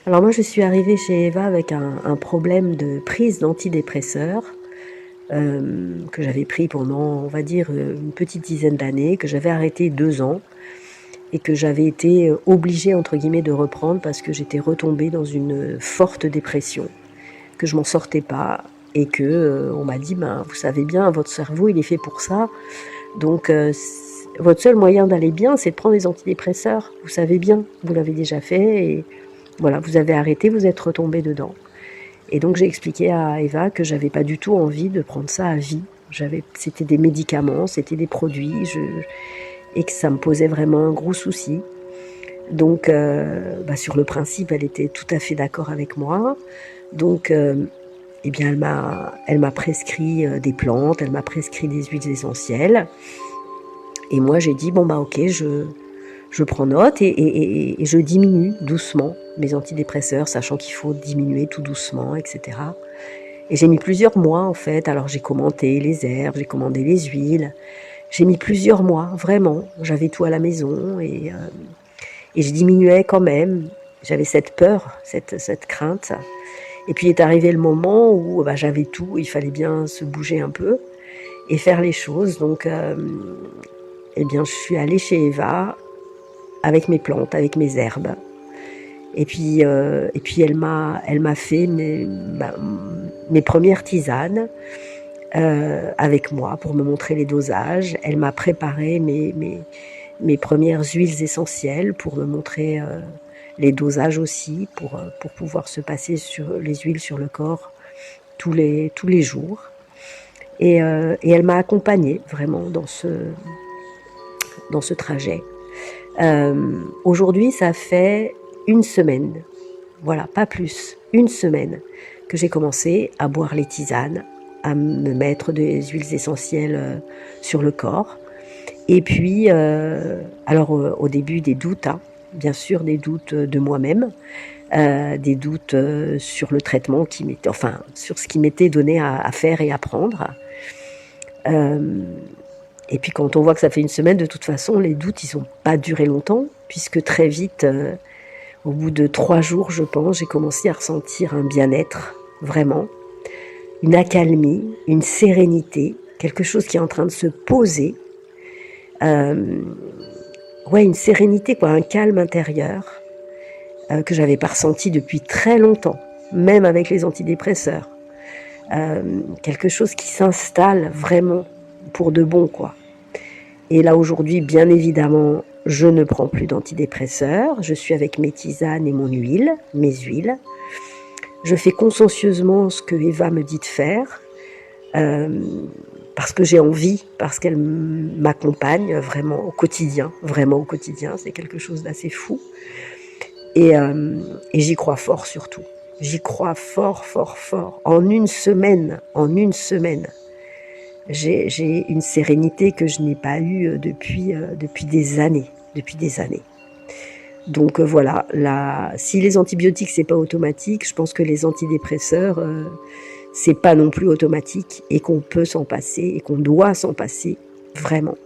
Alors moi, je suis arrivée chez Eva avec un problème de prise d'antidépresseurs que j'avais pris pendant, on va dire, une petite dizaine d'années, que j'avais arrêté 2 ans et que j'avais été obligée, entre guillemets, de reprendre parce que j'étais retombée dans une forte dépression, que je m'en sortais pas et que on m'a dit, ben, vous savez bien, votre cerveau, il est fait pour ça. Donc, votre seul moyen d'aller bien, c'est de prendre des antidépresseurs. Vous savez bien, vous l'avez déjà fait et voilà, vous avez arrêté, vous êtes retombé dedans. Et donc j'ai expliqué à Eva que j'avais pas du tout envie de prendre ça à vie. C'était des médicaments, c'était des produits, et que ça me posait vraiment un gros souci. Donc, sur le principe, elle était tout à fait d'accord avec moi. Donc, eh bien, elle m'a prescrit des plantes, elle m'a prescrit des huiles essentielles. Et moi, j'ai dit, bon, bah, ok, je prends note et je diminue doucement mes antidépresseurs, sachant qu'il faut diminuer tout doucement, etc. Et j'ai mis plusieurs mois, en fait. Alors, j'ai commenté les herbes, j'ai commandé les huiles. J'ai mis plusieurs mois, vraiment. J'avais tout à la maison et je diminuais quand même. J'avais cette peur, cette crainte. Et puis est arrivé le moment où j'avais tout, il fallait bien se bouger un peu et faire les choses. Donc, eh bien, je suis allée chez Eva avec mes plantes, avec mes herbes. Et puis elle m'a fait mes premières tisanes avec moi pour me montrer les dosages. Elle m'a préparé mes premières huiles essentielles pour me montrer les dosages aussi, pour pouvoir se passer sur les huiles sur le corps tous les jours. Et elle m'a accompagnée vraiment dans ce trajet. Aujourd'hui, ça fait 1 semaine, voilà, pas plus, 1 semaine que j'ai commencé à boire les tisanes, à me mettre des huiles essentielles sur le corps. Et puis, au début, des doutes, hein, bien sûr, des doutes de moi-même, des doutes sur le traitement sur ce qui m'était donné à faire et à prendre. Et puis quand on voit que ça fait 1 semaine, de toute façon, les doutes, ils n'ont pas duré longtemps, puisque très vite, au bout de 3 jours, je pense, j'ai commencé à ressentir un bien-être, vraiment, une accalmie, une sérénité, quelque chose qui est en train de se poser. Une sérénité, quoi, un calme intérieur que j'avais pas ressenti depuis très longtemps, même avec les antidépresseurs. Quelque chose qui s'installe vraiment pour de bon, quoi. Et là, aujourd'hui, bien évidemment, je ne prends plus d'antidépresseurs. Je suis avec mes tisanes et mes huiles. Je fais consciencieusement ce que Eva me dit de faire, parce que j'ai envie, parce qu'elle m'accompagne vraiment au quotidien. C'est quelque chose d'assez fou. Et j'y crois fort surtout. J'y crois fort, fort, fort. En une semaine, j'ai une sérénité que je n'ai pas eue depuis des années. Donc voilà, si les antibiotiques c'est pas automatique, je pense que les antidépresseurs c'est pas non plus automatique et qu'on peut s'en passer et qu'on doit s'en passer vraiment.